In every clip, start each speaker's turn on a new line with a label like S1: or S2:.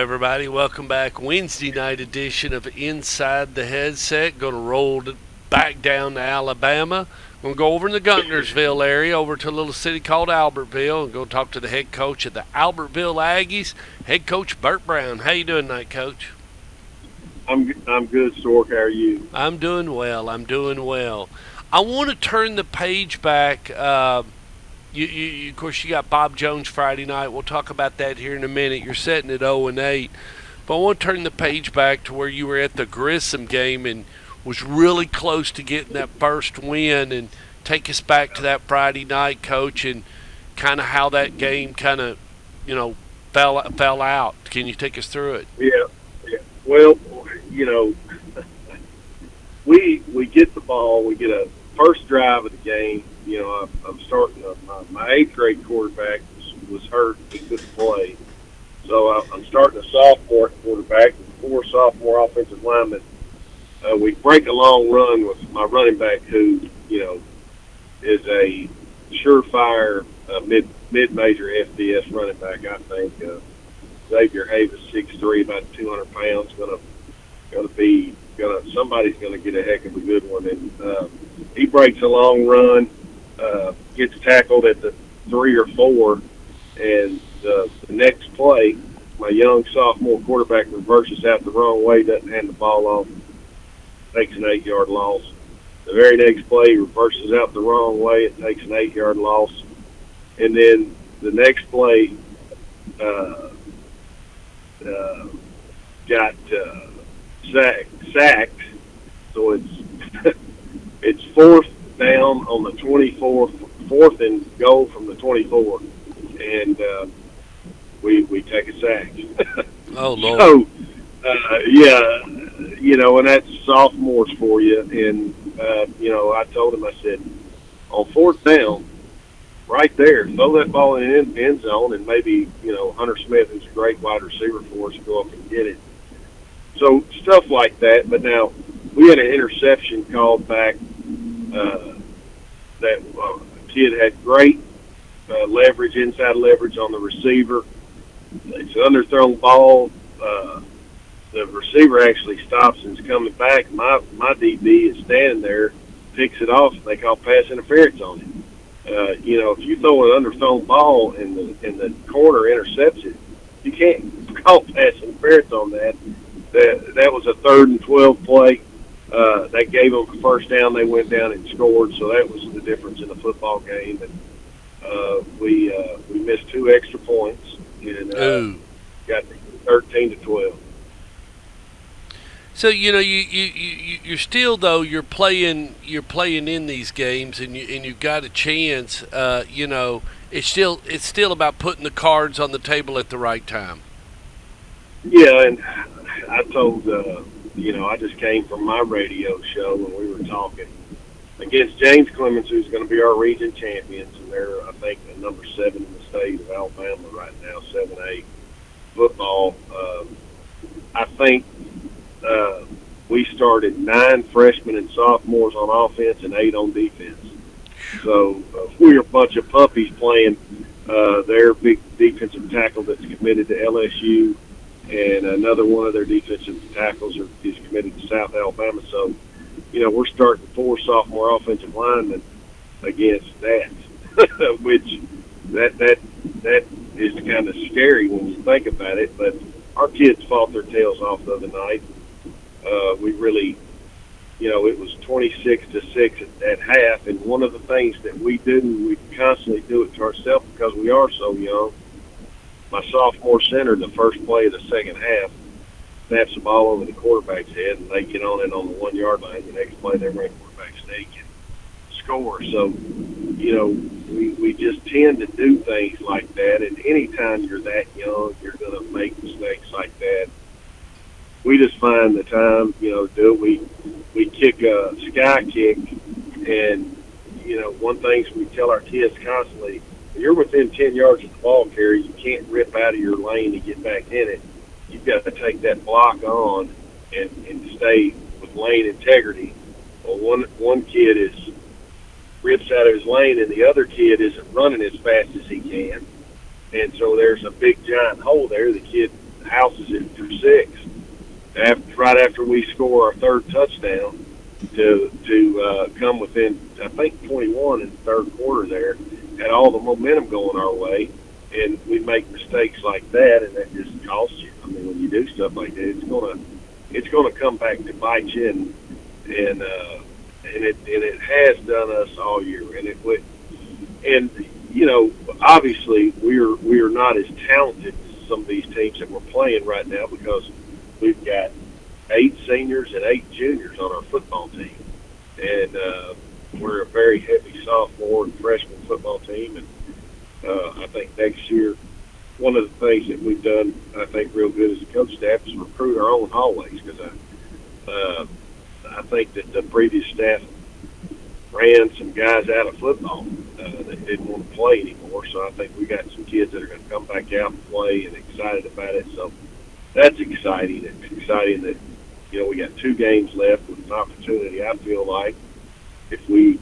S1: everybody. Welcome back. Wednesday night edition of Inside the Headset. Going to roll back down to Alabama. Going to go over in the Guntersville area, over to a little city called Albertville, and go talk to the head coach of the Albertville Aggies, head coach Bert Browne. How you doing tonight, Coach?
S2: I'm good, Stork. How are you?
S1: I'm doing well. I want to turn the page back. Of course, you got Bob Jones Friday night. We'll talk about that here in a minute. You're setting at 0-8. But I want to turn the page back to where you were at the Grissom game and was really close to getting that first win, and take us back to that Friday night, Coach, and kind of how that game kind of, fell out. Can you take us through it?
S2: Yeah. Well, you know, we get the ball. We get a first drive of the game. You know, I'm starting. My eighth grade quarterback was hurt. He couldn't play. So I'm starting a sophomore quarterback with 4 sophomore offensive linemen. We break a long run with my running back, who is a surefire mid-major FBS running back. I think Xavier Hayes, 6'3", about 200 pounds, somebody's gonna get a heck of a good one. And he breaks a long run, gets tackled at the 3 or 4, and the next play, my young sophomore quarterback reverses out the wrong way, doesn't hand the ball off, takes an 8-yard loss. The very next play, he reverses out the wrong way, it takes an 8-yard loss. And then the next play got sacked. So it's fourth down on the 24, fourth and goal from the 24, and we take a sack.
S1: Oh, Lord.
S2: So, and that's sophomores for you. And, I told him, I said, on fourth down, right there, throw that ball in the end zone, and maybe, Hunter Smith, who's a great wide receiver for us, go up and get it. So stuff like that. But now we had an interception called back. That kid had great leverage, inside leverage on the receiver. It's an underthrown ball. The receiver actually stops and is coming back. My DB is standing there, picks it off, and they call pass interference on him. If you throw an underthrown ball and the corner intercepts it, you can't call pass interference on that. That was a 3rd and 12 play. That gave them a first down. They went down and scored, so that was the difference in the football game. And we missed 2 extra points and got 13-12.
S1: So you're still, though, you're playing in these games, and you've got a chance. It's still about putting the cards on the table at the right time.
S2: Yeah, and I told I just came from my radio show when we were talking against James Clemens, who's going to be our region champions, and they're, I think, the number 7 in the state of Alabama right now, 7A football. I think we started 9 freshmen and sophomores on offense and 8 on defense. So we're a bunch of puppies playing their big defensive tackle that's committed to LSU, and another one of their defensive tackles is committed to South Alabama. So, we're starting 4 sophomore offensive linemen against that, which that is kind of scary when you think about it. But our kids fought their tails off the other night. We really, it was 26-6 at half, and one of the things that we constantly do it to ourselves because we are so young. My sophomore center, the first play of the second half, snaps the ball over the quarterback's head, and they get on it on the 1-yard line. The next play, they run quarterback sneak and score. So, we just tend to do things like that, and anytime you're that young, you're going to make mistakes like that. We just find the time, to do it. We kick a sky kick, and, one thing we tell our kids constantly, when you're within 10 yards of the ball carrier, you can't rip out of your lane to get back in it. You've got to take that block on and stay with lane integrity. Well, one kid rips out of his lane, and the other kid isn't running as fast as he can. And so there's a big giant hole there. The kid houses it for 6. Right after we score our third touchdown to come within, I think, 21 in the third quarter there, had all the momentum going our way, and we make mistakes like that, and that just costs you. I mean, when you do stuff like that, it's gonna come back to bite you, and it has done us all year, and it would, and you know, obviously we are not as talented as some of these teams that we're playing right now because we've got 8 seniors and 8 juniors on our football team, and we're a very heavy sophomore and freshman football team, and I think next year, one of the things that we've done, I think, real good as a coach staff is recruit our own hallways, because I think that the previous staff ran some guys out of football that didn't want to play anymore. So I think we got some kids that are going to come back out and play and excited about it. So that's exciting. It's exciting that, you know, we got 2 games left with an opportunity. I feel like if we,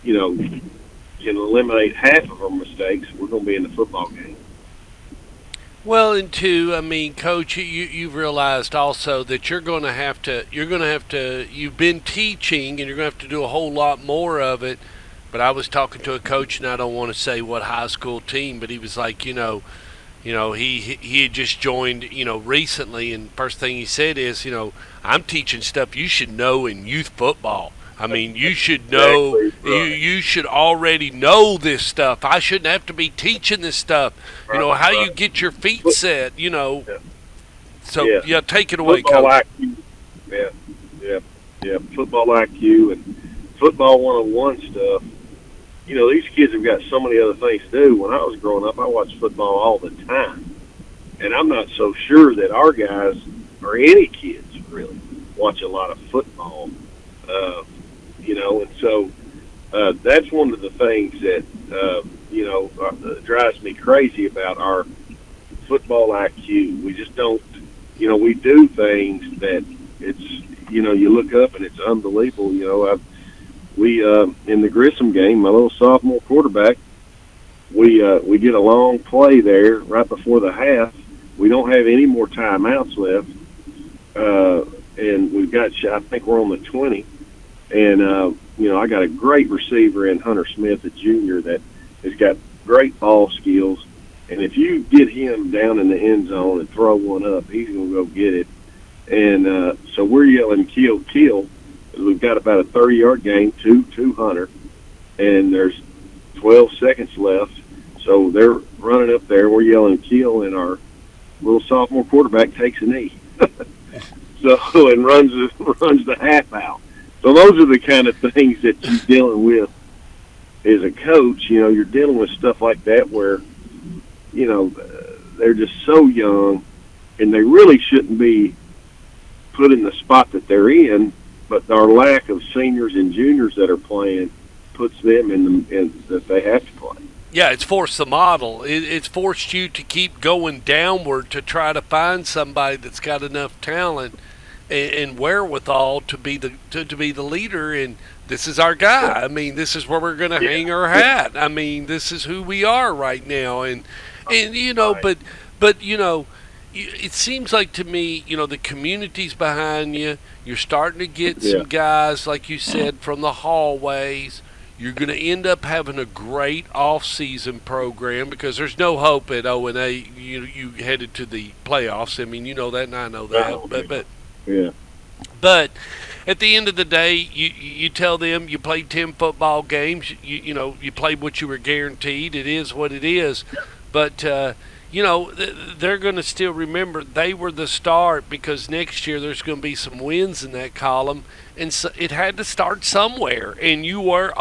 S2: you know, can eliminate half of our mistakes, we're going to be in the football game.
S1: Well, and two, I mean, Coach, you've realized also that you've been teaching, and you're going to have to do a whole lot more of it. But I was talking to a coach, and I don't want to say what high school team, but he was like, he had just joined, recently, and first thing he said is, I'm teaching stuff you should know in youth football. I mean, you should know, you should already know this stuff. I shouldn't have to be teaching this stuff. How you get your feet set, So, yeah, take it away,
S2: football
S1: Coach.
S2: IQ. Yeah. Football IQ and football 101 stuff. These kids have got so many other things to do. When I was growing up, I watched football all the time. And I'm not so sure that our guys, or any kids really, watch a lot of football. And so that's one of the things that, drives me crazy about our football IQ. We just don't, we do things that it's, you look up and it's unbelievable. We in the Grissom game, my little sophomore quarterback, we get a long play there right before the half. We don't have any more timeouts left, and we've got, I think we're on the 20. And, I got a great receiver in Hunter Smith, a junior, that has got great ball skills. And if you get him down in the end zone and throw one up, he's going to go get it. And so we're yelling, kill, kill. We've got about a 30-yard gain to Hunter, and there's 12 seconds left. So they're running up there. We're yelling, kill, and our little sophomore quarterback takes a knee. And runs the half out. So those are the kind of things that you're dealing with as a coach. You're dealing with stuff like that where, they're just so young, and they really shouldn't be put in the spot that they're in, but our lack of seniors and juniors that are playing puts them in that they have to play.
S1: Yeah, it's forced the model. It's forced you to keep going downward to try to find somebody that's got enough talent and wherewithal to be the leader, and this is our guy. I mean, this is where we're going to hang our hat. I mean, this is who we are right now, and but it seems like to me, the community's behind you. You're starting to get some guys, like you said, from the hallways. You're going to end up having a great off-season program because there's no hope at 0-8. You headed to the playoffs. I mean, you know that, and I know that. But at the end of the day, you tell them you played 10 football games. You played what you were guaranteed. It is what it is. But they're going to still remember they were the start, because next year there's going to be some wins in that column, and so it had to start somewhere. And you were,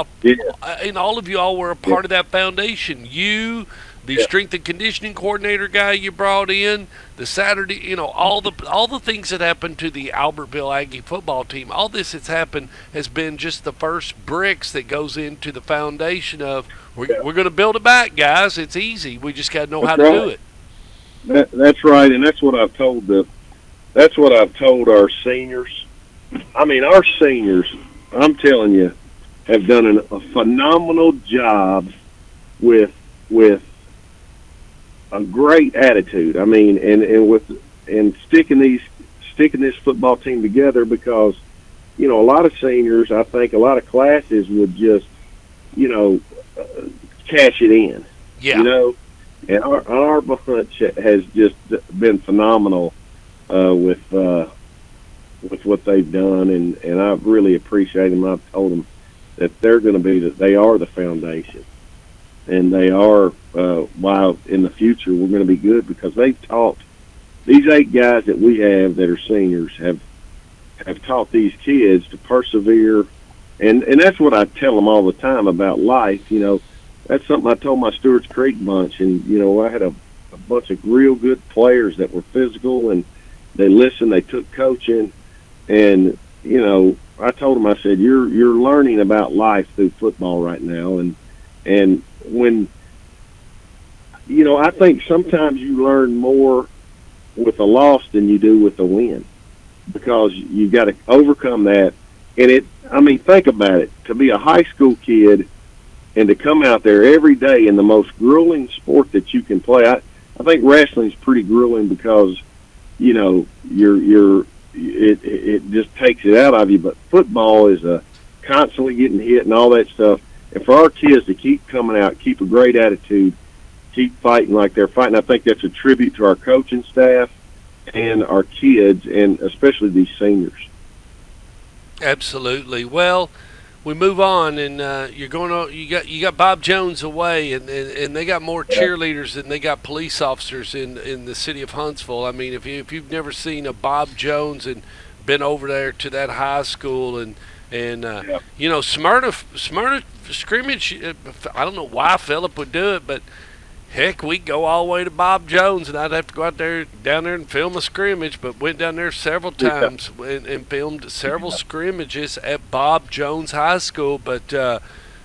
S1: and all of you all were a part of that foundation. You, the strength and conditioning coordinator guy you brought in, the Saturday, all the things that happened to the Albertville Aggie football team. All this that's happened has been just the first bricks that goes into the foundation of we're going to build it back, guys. It's easy. We just got to know how to do it.
S2: That's right, and that's what I've told our seniors. I mean, our seniors, I'm telling you, have done a phenomenal job with a great attitude. I mean, and with and sticking this football team together, because a lot of seniors, I think a lot of classes would just cash it in.
S1: Yeah.
S2: And our bunch has just been phenomenal with what they've done, and I really appreciate them. I've told them that they are the foundation, and they are while in the future we're going to be good, because they've taught these 8 guys that we have that are seniors have taught these kids to persevere, and that's what I tell them all the time about life. That's something I told my Stewart's Creek bunch, and I had a bunch of real good players that were physical, and they listened, they took coaching, and I told them, I said, you're learning about life through football right now, and when I think sometimes you learn more with a loss than you do with a win, because you got to overcome that. And think about it, to be a high school kid and to come out there every day in the most grueling sport that you can play. I think wrestling's pretty grueling, because it just takes it out of you. But football is constantly getting hit and all that stuff. And for our kids to keep coming out, keep a great attitude, keep fighting like they're fighting, I think that's a tribute to our coaching staff and our kids, and especially these seniors.
S1: Absolutely. Well, we move on, and you got Bob Jones away, and they got more cheerleaders than they got police officers in the city of Huntsville. I mean, if you've never seen a Bob Jones and been over there to that high school, and Smyrna scrimmage, I don't know why Philip would do it, but heck, we'd go all the way to Bob Jones, and I'd have to go down there and film a scrimmage, but went down there several times and filmed several scrimmages at Bob Jones High School. But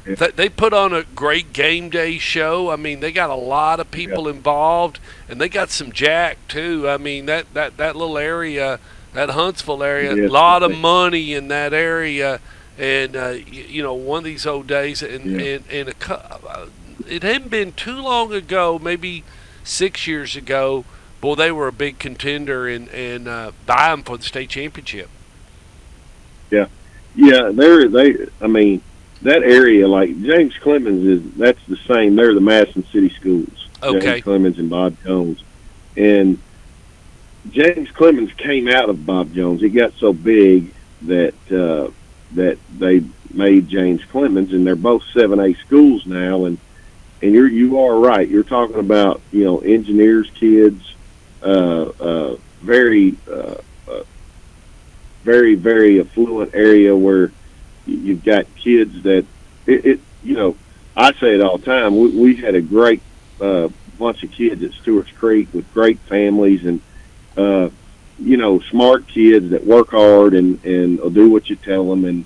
S1: they put on a great game day show. I mean, they got a lot of people involved, and they got some jack, too. I mean, that little area, that Huntsville area, a lot of money in that area. And, one of these old days, it hadn't been too long ago, maybe 6 years ago, boy, they were a big contender and vying for the state championship.
S2: Yeah, that area, like James Clemens that's the same. They're the Madison City Schools.
S1: Okay.
S2: James Clemens and Bob Jones. And James Clemens came out of Bob Jones. He got so big that they made James Clemens, and they're both 7A schools now, and you are right. You're talking about engineers, kids, very very, very affluent area where you've got kids that I say it all the time. We had a great bunch of kids at Stewart's Creek with great families, and smart kids that work hard and will do what you tell them. And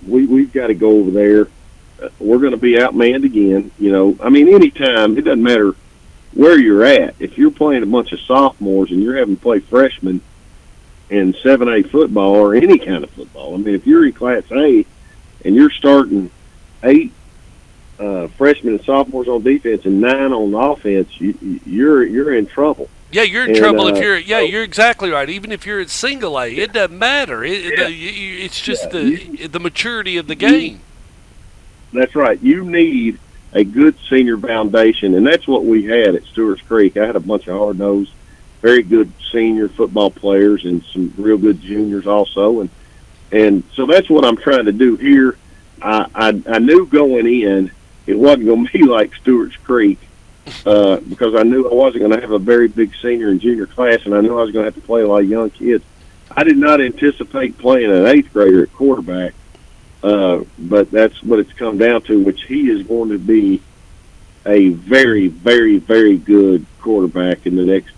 S2: we've got to go over there. We're going to be outmanned again. Anytime, it doesn't matter where you're at. If you're playing a bunch of sophomores and you're having to play freshmen in 7A football or any kind of football, if you're in Class A and you're starting 8 freshmen and sophomores on defense and 9 on offense, you're in trouble.
S1: Yeah, you're in trouble if you're. Yeah, you're exactly right. Even if you're at single A, it doesn't matter. It's just the maturity of the game.
S2: That's right. You need a good senior foundation, and that's what we had at Stewart's Creek. I had a bunch of hard-nosed, very good senior football players and some real good juniors also, and so that's what I'm trying to do here. I knew going in it wasn't going to be like Stewart's Creek because I knew I wasn't going to have a very big senior and junior class, and I knew I was going to have to play a lot of young kids. I did not anticipate playing an 8th grader at quarterback. But that's what it's come down to, which he is going to be a very, very, very good quarterback in the next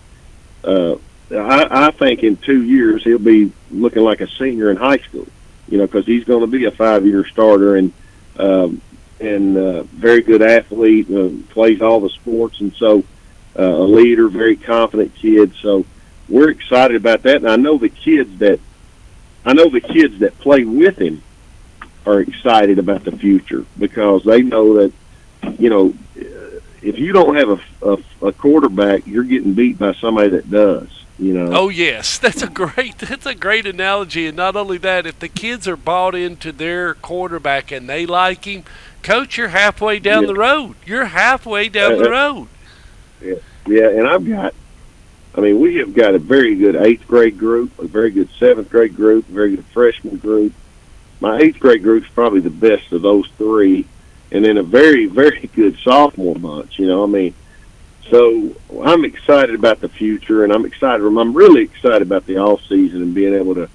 S2: I think in 2 years he'll be looking like a senior in high school, because he's going to be a 5-year starter and very good athlete, plays all the sports, and so a leader, very confident kid. So we're excited about that, and I know the kids that play with him are excited about the future because they know that, if you don't have a quarterback, you're getting beat by somebody that does. You know.
S1: Oh yes, that's a great analogy. And not only that, if the kids are bought into their quarterback and they like him, coach, you're halfway down the road. You're halfway down the road.
S2: Yeah, yeah. And we have got a very good 8th grade group, a very good 7th grade group, a very good freshman group. My 8th grade group is probably the best of those three, and then a very, very good sophomore bunch. So I'm excited about the future, and I'm really excited about the off season and being able to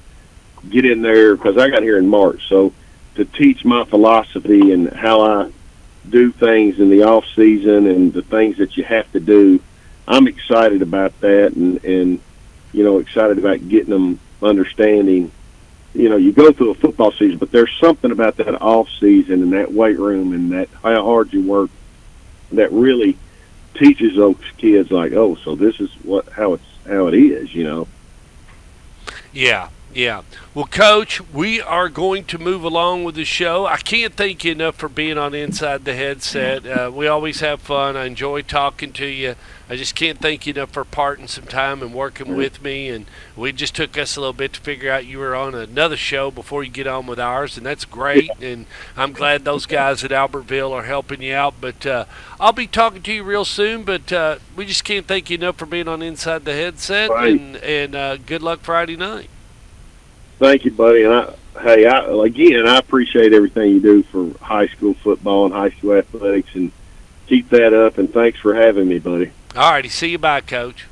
S2: get in there because I got here in March. So to teach my philosophy and how I do things in the off season and the things that you have to do, I'm excited about that, and excited about getting them understanding. You go through a football season, but there's something about that off season and that weight room and that how hard you work that really teaches those kids like, oh, so this is how it is.
S1: Yeah. Yeah. Well, Coach, we are going to move along with the show. I can't thank you enough for being on Inside the Headset. We always have fun. I enjoy talking to you. I just can't thank you enough for parting some time and working with me. And we just took us a little bit to figure out you were on another show before you get on with ours, and that's great. And I'm glad those guys at Albertville are helping you out. But I'll be talking to you real soon. But we just can't thank you enough for being on Inside the Headset.
S2: Right.
S1: And good luck Friday night.
S2: Thank you, buddy. And I appreciate everything you do for high school football and high school athletics, and keep that up. And thanks for having me, buddy.
S1: All righty. See you. Bye, Coach.